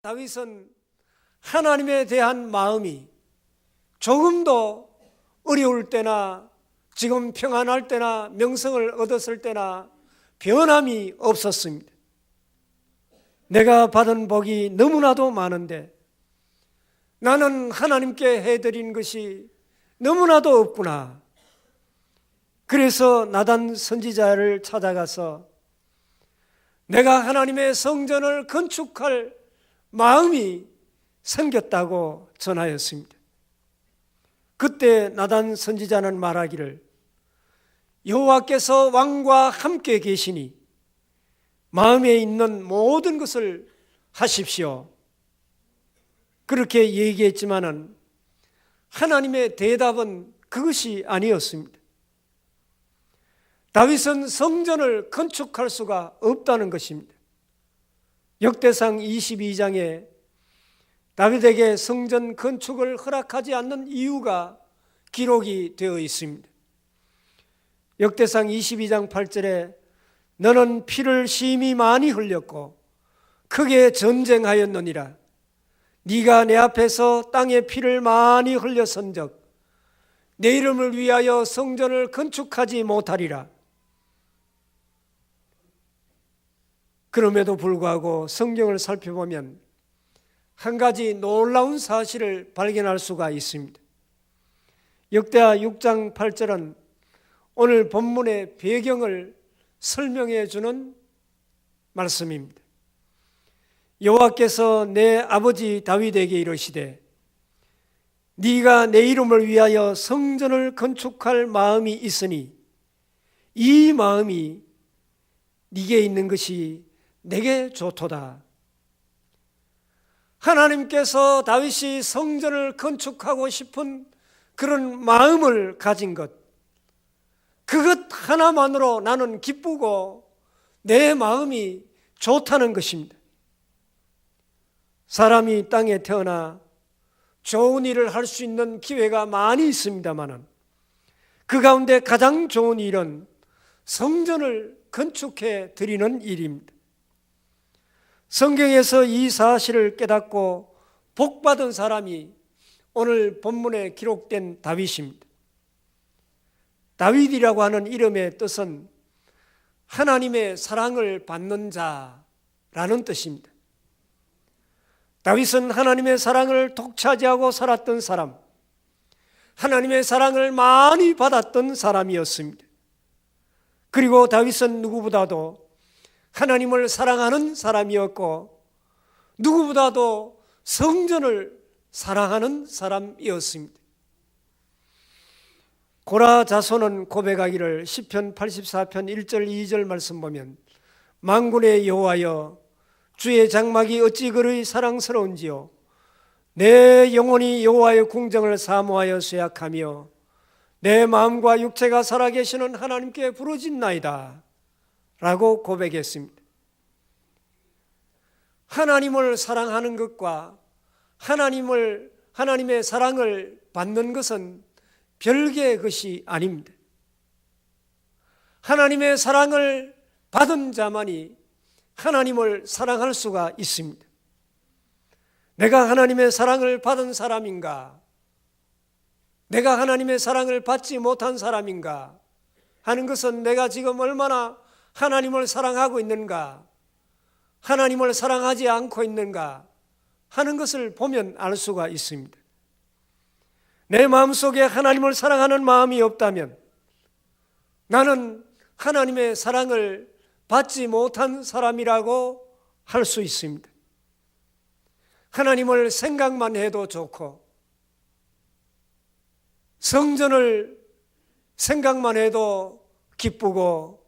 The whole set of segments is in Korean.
다윗은 하나님에 대한 마음이 조금도 어려울 때나 지금 평안할 때나 명성을 얻었을 때나 변함이 없었습니다. 내가 받은 복이 너무나도 많은데 나는 하나님께 해드린 것이 너무나도 없구나. 그래서 나단 선지자를 찾아가서 내가 하나님의 성전을 건축할 마음이 생겼다고 전하였습니다. 그때 나단 선지자는 말하기를 여호와께서 왕과 함께 계시니 마음에 있는 모든 것을 하십시오. 그렇게 얘기했지만은 하나님의 대답은 그것이 아니었습니다. 다윗은 성전을 건축할 수가 없다는 것입니다. 역대상 22장에 다윗에게 성전 건축을 허락하지 않는 이유가 기록이 되어 있습니다. 역대상 22장 8절에 너는 피를 심히 많이 흘렸고 크게 전쟁하였느니라. 네가 내 앞에서 땅에 피를 많이 흘렸은즉 내 이름을 위하여 성전을 건축하지 못하리라. 그럼에도 불구하고 성경을 살펴보면 한 가지 놀라운 사실을 발견할 수가 있습니다. 역대하 6장 8절은 오늘 본문의 배경을 설명해 주는 말씀입니다. 여호와께서 내 아버지 다윗에게 이르시되 네가 내 이름을 위하여 성전을 건축할 마음이 있으니 이 마음이 네게 있는 것이 내게 좋도다. 하나님께서 다윗이 성전을 건축하고 싶은 그런 마음을 가진 것, 그것 하나만으로 나는 기쁘고 내 마음이 좋다는 것입니다. 사람이 땅에 태어나 좋은 일을 할 수 있는 기회가 많이 있습니다만 그 가운데 가장 좋은 일은 성전을 건축해 드리는 일입니다. 성경에서 이 사실을 깨닫고 복받은 사람이 오늘 본문에 기록된 다윗입니다. 다윗이라고 하는 이름의 뜻은 하나님의 사랑을 받는 자라는 뜻입니다. 다윗은 하나님의 사랑을 독차지하고 살았던 사람, 하나님의 사랑을 많이 받았던 사람이었습니다. 그리고 다윗은 누구보다도 하나님을 사랑하는 사람이었고 누구보다도 성전을 사랑하는 사람이었습니다. 고라 자손은 고백하기를 시편 84편 1절 2절 말씀 보면 만군의 여호와여 주의 장막이 어찌 그리 사랑스러운지요 내 영혼이 여호와의 궁정을 사모하여 쇠약하며 내 마음과 육체가 살아계시는 하나님께 부르짖나이다 라고 고백했습니다. 하나님을 사랑하는 것과 하나님의 사랑을 받는 것은 별개의 것이 아닙니다. 하나님의 사랑을 받은 자만이 하나님을 사랑할 수가 있습니다. 내가 하나님의 사랑을 받은 사람인가? 내가 하나님의 사랑을 받지 못한 사람인가? 하는 것은 내가 지금 얼마나 하나님을 사랑하고 있는가? 하나님을 사랑하지 않고 있는가? 하는 것을 보면 알 수가 있습니다. 내 마음속에 하나님을 사랑하는 마음이 없다면 나는 하나님의 사랑을 받지 못한 사람이라고 할 수 있습니다. 하나님을 생각만 해도 좋고 성전을 생각만 해도 기쁘고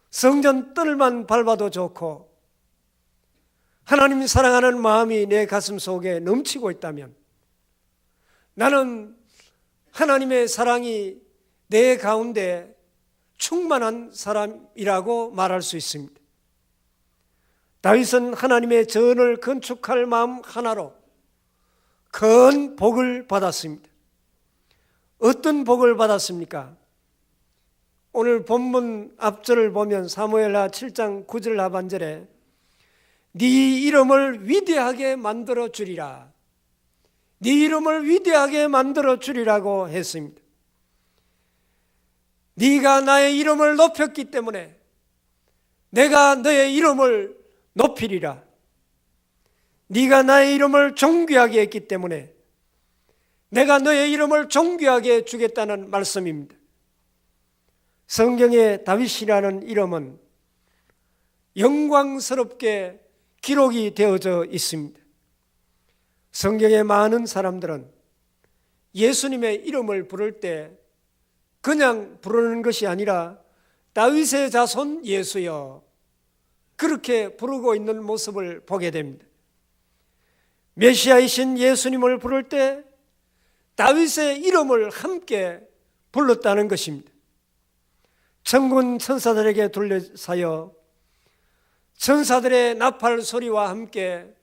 성전 뜰만 밟아도 좋고 하나님 사랑하는 마음이 내 가슴 속에 넘치고 있다면 나는 하나님의 사랑이 내 가운데 충만한 사람이라고 말할 수 있습니다. 다윗은 하나님의 전을 건축할 마음 하나로 큰 복을 받았습니다. 어떤 복을 받았습니까? 오늘 본문 앞절을 보면 사무엘하 7장 9절 하반절에 네 이름을 위대하게 만들어 주리라. 네 이름을 위대하게 만들어 주리라고 했습니다. 네가 나의 이름을 높였기 때문에 내가 너의 이름을 높이리라. 네가 나의 이름을 존귀하게 했기 때문에 내가 너의 이름을 존귀하게 주겠다는 말씀입니다. 성경에 다윗이라는 이름은 영광스럽게 기록이 되어져 있습니다. 성경의 많은 사람들은 예수님의 이름을 부를 때 그냥 부르는 것이 아니라 다윗의 자손 예수여 그렇게 부르고 있는 모습을 보게 됩니다. 메시아이신 예수님을 부를 때 다윗의 이름을 함께 불렀다는 것입니다. 천군 천사들에게 둘러싸여 천사들의 나팔 소리와 함께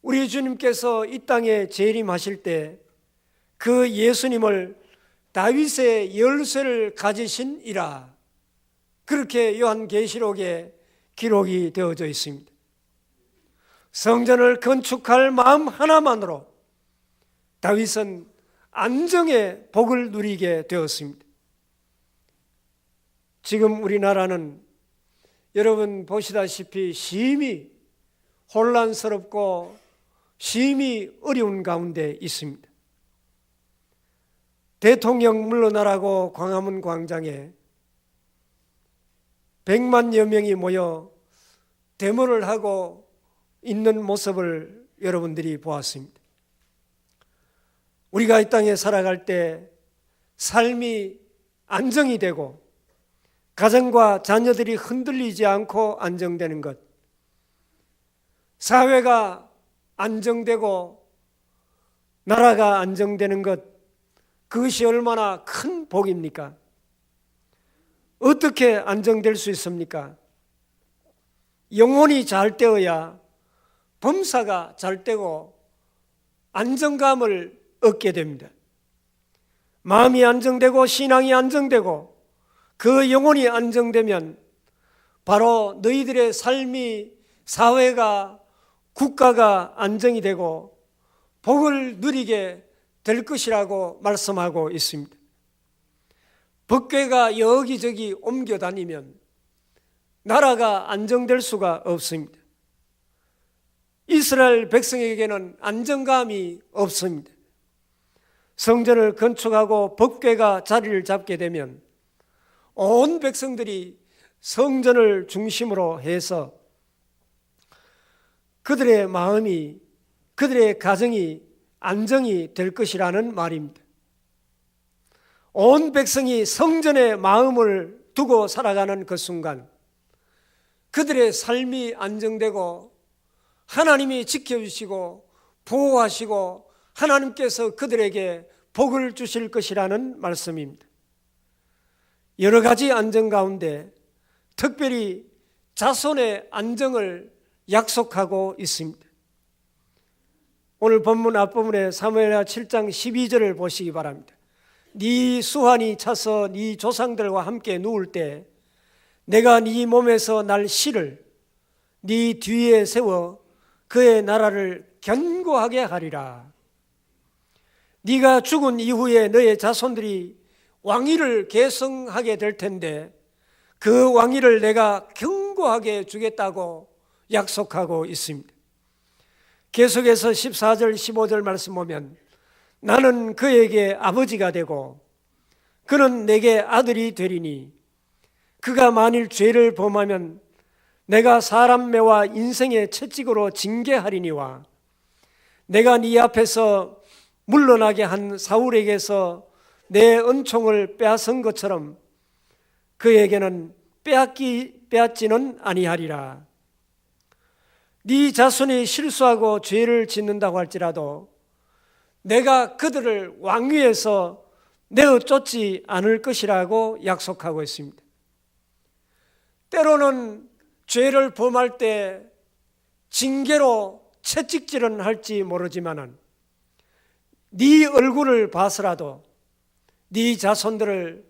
우리 주님께서 이 땅에 재림하실 때 그 예수님을 다윗의 열쇠를 가지신 이라 그렇게 요한계시록에 기록이 되어져 있습니다. 성전을 건축할 마음 하나만으로 다윗은 안정의 복을 누리게 되었습니다. 지금 우리나라는 여러분 보시다시피 심히 혼란스럽고 심히 어려운 가운데 있습니다. 대통령 물러나라고 광화문 광장에 100만여 명이 모여 데모를 하고 있는 모습을 여러분들이 보았습니다. 우리가 이 땅에 살아갈 때 삶이 안정이 되고 가정과 자녀들이 흔들리지 않고 안정되는 것, 사회가 안정되고 나라가 안정되는 것, 그것이 얼마나 큰 복입니까? 어떻게 안정될 수 있습니까? 영혼이 잘 되어야 범사가 잘 되고 안정감을 얻게 됩니다. 마음이 안정되고 신앙이 안정되고 그 영혼이 안정되면 바로 너희들의 삶이 사회가 국가가 안정이 되고 복을 누리게 될 것이라고 말씀하고 있습니다. 법궤가 여기저기 옮겨 다니면 나라가 안정될 수가 없습니다. 이스라엘 백성에게는 안정감이 없습니다. 성전을 건축하고 법궤가 자리를 잡게 되면 온 백성들이 성전을 중심으로 해서 그들의 마음이, 그들의 가정이 안정이 될 것이라는 말입니다. 온 백성이 성전에 마음을 두고 살아가는 그 순간 그들의 삶이 안정되고 하나님이 지켜주시고 보호하시고 하나님께서 그들에게 복을 주실 것이라는 말씀입니다. 여러 가지 안정 가운데 특별히 자손의 안정을 약속하고 있습니다. 오늘 본문 앞부분에 사무엘하 7장 12절을 보시기 바랍니다. 네 수환이 차서 네 조상들과 함께 누울 때 내가 네 몸에서 날 실을 네 뒤에 세워 그의 나라를 견고하게 하리라. 네가 죽은 이후에 너의 자손들이 왕위를 계승하게 될 텐데 그 왕위를 내가 견고하게 주겠다고 약속하고 있습니다. 계속해서 14절 15절 말씀 보면 나는 그에게 아버지가 되고 그는 내게 아들이 되리니 그가 만일 죄를 범하면 내가 사람 매와 인생의 채찍으로 징계하리니와 내가 네 앞에서 물러나게 한 사울에게서 내 은총을 빼앗은 것처럼 그에게는 빼앗지는 아니하리라. 네 자손이 실수하고 죄를 짓는다고 할지라도 내가 그들을 왕위에서 내어 쫓지 않을 것이라고 약속하고 있습니다. 때로는 죄를 범할 때 징계로 채찍질은 할지 모르지만은 네 얼굴을 봐서라도 네 자손들을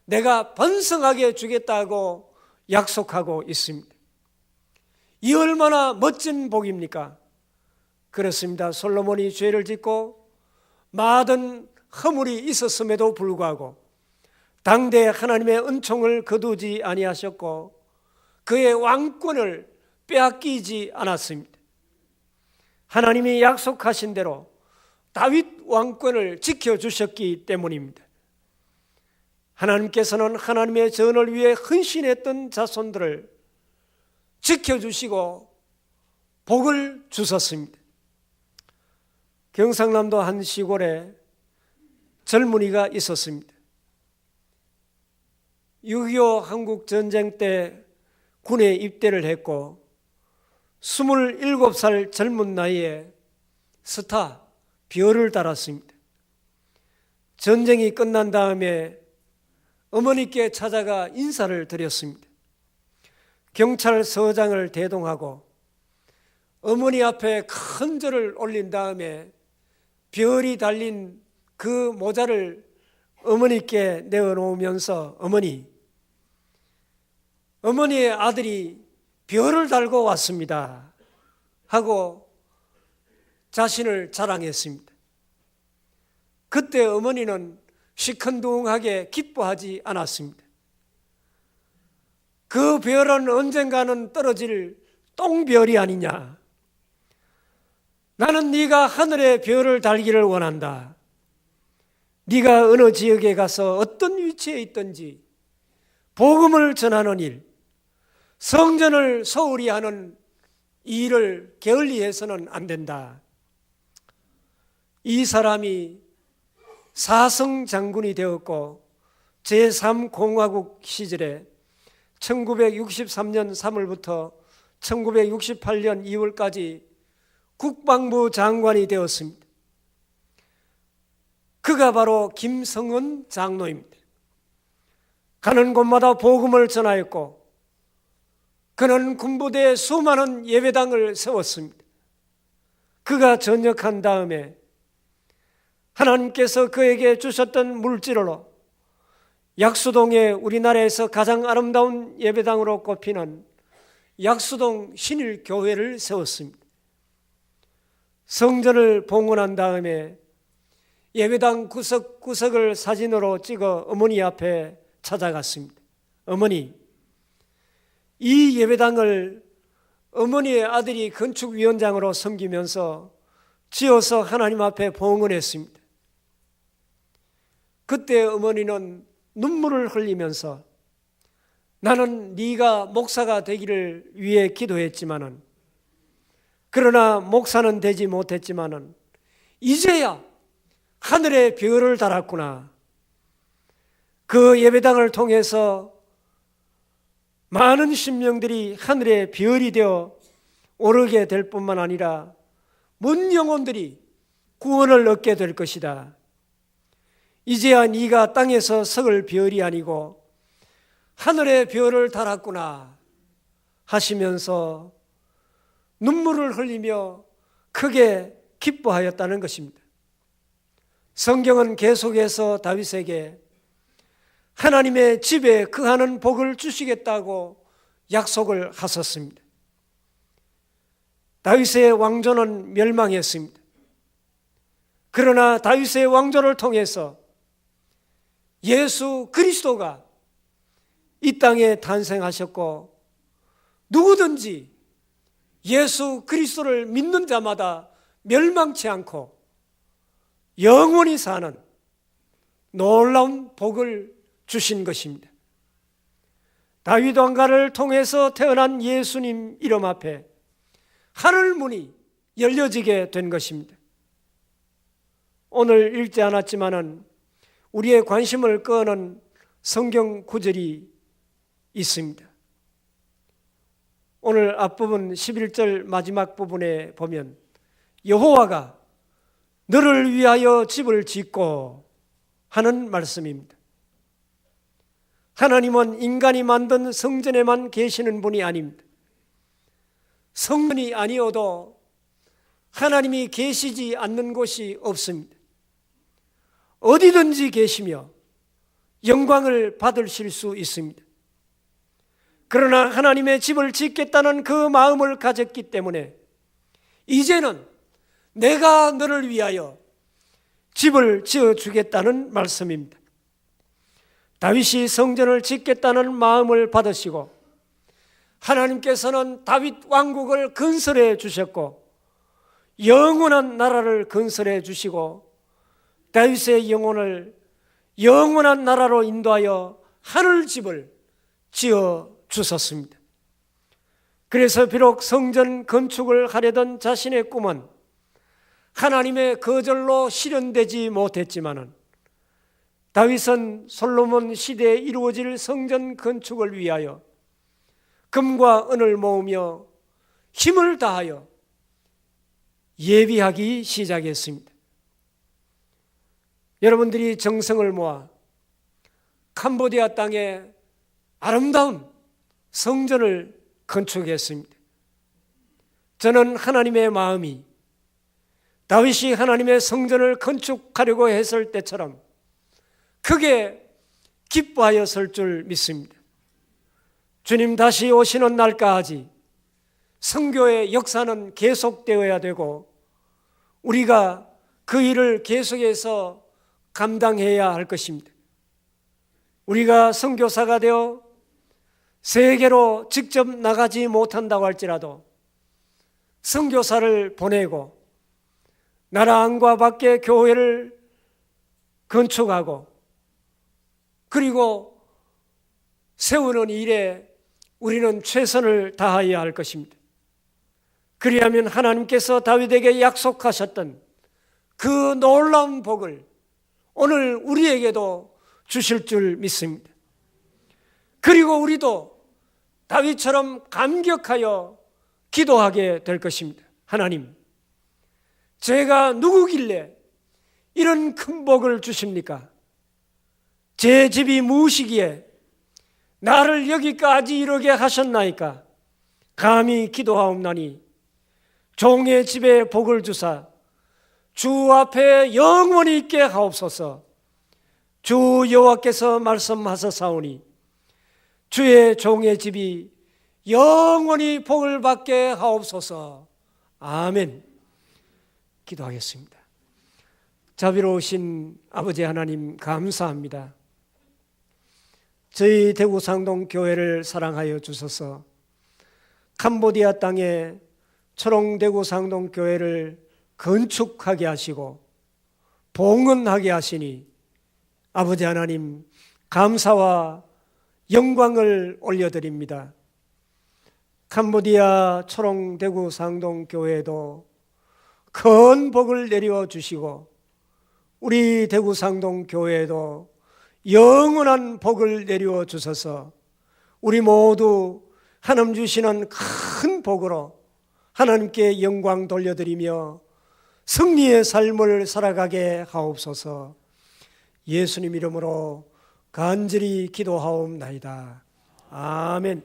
내가 번성하게 주겠다고 약속하고 있습니다. 이 얼마나 멋진 복입니까? 그렇습니다. 솔로몬이 죄를 짓고 많은 허물이 있었음에도 불구하고 당대 하나님의 은총을 거두지 아니하셨고 그의 왕권을 빼앗기지 않았습니다. 하나님이 약속하신 대로 다윗 왕권을 지켜주셨기 때문입니다. 하나님께서는 하나님의 전을 위해 헌신했던 자손들을 지켜주시고 복을 주셨습니다. 경상남도 한 시골에 젊은이가 있었습니다. 6.25 한국 전쟁 때 군에 입대를 했고 27살 젊은 나이에 스타 별을 달았습니다. 전쟁이 끝난 다음에 어머니께 찾아가 인사를 드렸습니다. 경찰서장을 대동하고 어머니 앞에 큰 절을 올린 다음에 별이 달린 그 모자를 어머니께 내어놓으면서 어머니의 아들이 별을 달고 왔습니다 하고 자신을 자랑했습니다. 그때 어머니는 시큰둥하게 기뻐하지 않았습니다. 그 별은 언젠가는 떨어질 똥별이 아니냐. 나는 네가 하늘의 별을 달기를 원한다. 네가 어느 지역에 가서 어떤 위치에 있든지 복음을 전하는 일, 성전을 소홀히 하는 이 일을 게을리해서는 안 된다. 이 사람이 사성 장군이 되었고 제3공화국 시절에 1963년 3월부터 1968년 2월까지 국방부 장관이 되었습니다. 그가 바로 김성은 장로입니다. 가는 곳마다 복음을 전하였고 그는 군부대에 수많은 예배당을 세웠습니다. 그가 전역한 다음에 하나님께서 그에게 주셨던 물질로 약수동에 우리나라에서 가장 아름다운 예배당으로 꼽히는 약수동 신일교회를 세웠습니다. 성전을 봉헌한 다음에 예배당 구석구석을 사진으로 찍어 어머니 앞에 찾아갔습니다. 어머니, 이 예배당을 어머니의 아들이 건축위원장으로 섬기면서 지어서 하나님 앞에 봉헌했습니다. 그때 어머니는 눈물을 흘리면서 나는 네가 목사가 되기를 위해 기도했지만은 그러나 목사는 되지 못했지만은 이제야 하늘의 별을 달았구나. 그 예배당을 통해서 많은 심령들이 하늘의 별이 되어 오르게 될 뿐만 아니라 먼 영혼들이 구원을 얻게 될 것이다. 이제야 네가 땅에서 썩을 별이 아니고 하늘의 별을 달았구나 하시면서 눈물을 흘리며 크게 기뻐하였다는 것입니다. 성경은 계속해서 다윗에게 하나님의 집에 거하는 복을 주시겠다고 약속을 하셨습니다. 다윗의 왕조는 멸망했습니다. 그러나 다윗의 왕조를 통해서 예수 그리스도가 이 땅에 탄생하셨고 누구든지 예수 그리스도를 믿는 자마다 멸망치 않고 영원히 사는 놀라운 복을 주신 것입니다. 다윗 왕가를 통해서 태어난 예수님 이름 앞에 하늘 문이 열려지게 된 것입니다. 오늘 읽지 않았지만은 우리의 관심을 끄는 성경 구절이 있습니다. 오늘 앞부분 11절 마지막 부분에 보면 여호와가 너를 위하여 집을 짓고 하는 말씀입니다. 하나님은 인간이 만든 성전에만 계시는 분이 아닙니다. 성전이 아니어도 하나님이 계시지 않는 곳이 없습니다. 어디든지 계시며 영광을 받으실 수 있습니다. 그러나 하나님의 집을 짓겠다는 그 마음을 가졌기 때문에 이제는 내가 너를 위하여 집을 지어주겠다는 말씀입니다. 다윗이 성전을 짓겠다는 마음을 받으시고 하나님께서는 다윗 왕국을 건설해 주셨고 영원한 나라를 건설해 주시고 다윗의 영혼을 영원한 나라로 인도하여 하늘집을 지어 주셨습니다. 그래서 비록 성전 건축을 하려던 자신의 꿈은 하나님의 거절로 실현되지 못했지만은 다윗은 솔로몬 시대에 이루어질 성전 건축을 위하여 금과 은을 모으며 힘을 다하여 예비하기 시작했습니다. 여러분들이 정성을 모아 캄보디아 땅에 아름다운 성전을 건축했습니다. 저는 하나님의 마음이 다윗이 하나님의 성전을 건축하려고 했을 때처럼 크게 기뻐하였을 줄 믿습니다. 주님 다시 오시는 날까지 선교의 역사는 계속되어야 되고 우리가 그 일을 계속해서 감당해야 할 것입니다. 우리가 선교사가 되어 세계로 직접 나가지 못한다고 할지라도 선교사를 보내고 나라 안과 밖에 교회를 건축하고 그리고 세우는 일에 우리는 최선을 다해야 할 것입니다. 그리하면 하나님께서 다윗에게 약속하셨던 그 놀라운 복을 오늘 우리에게도 주실 줄 믿습니다. 그리고 우리도 다윗처럼 감격하여 기도하게 될 것입니다. 하나님, 제가 누구길래 이런 큰 복을 주십니까? 제 집이 무엇이기에 나를 여기까지 이르게 하셨나이까? 감히 기도하옵나니 종의 집에 복을 주사 주 앞에 영원히 있게 하옵소서. 주 여호와께서 말씀하셨사오니 주의 종의 집이 영원히 복을 받게 하옵소서. 아멘. 기도하겠습니다. 자비로우신 아버지 하나님 감사합니다. 저희 대구 상동 교회를 사랑하여 주셔서 캄보디아 땅에 초롱대구 상동 교회를 건축하게 하시고 봉헌하게 하시니 아버지 하나님 감사와 영광을 올려드립니다. 캄보디아 초롱대구 상동 교회도 큰 복을 내려 주시고 우리 대구 상동 교회도 영원한 복을 내려 주셔서 우리 모두 하나님 주시는 큰 복으로 하나님께 영광 돌려드리며 승리의 삶을 살아가게 하옵소서. 예수님 이름으로 간절히 기도하옵나이다. 아멘.